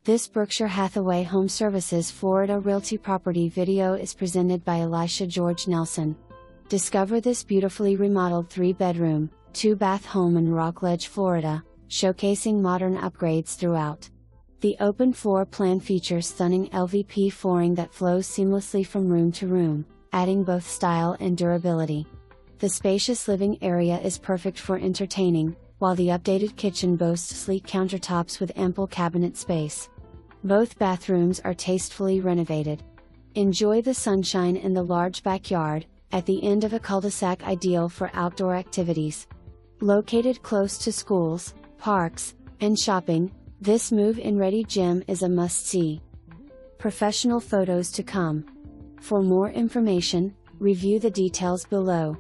This Berkshire Hathaway HomeServices Florida Realty property video is presented by Elisha George Nelson. Discover this beautifully remodeled 3-bedroom, 2-bath home in Rockledge, Florida, showcasing modern upgrades throughout. The open floor plan features stunning LVP flooring that flows seamlessly from room to room, adding both style and durability. The spacious living area is perfect for entertaining, while the updated kitchen boasts sleek countertops with ample cabinet space. Both bathrooms are tastefully renovated. Enjoy the sunshine in the large backyard, at the end of a cul-de-sac ideal for outdoor activities. Located close to schools, parks, and shopping, this move-in ready gem is a must-see. Professional photos to come. For more information, review the details below.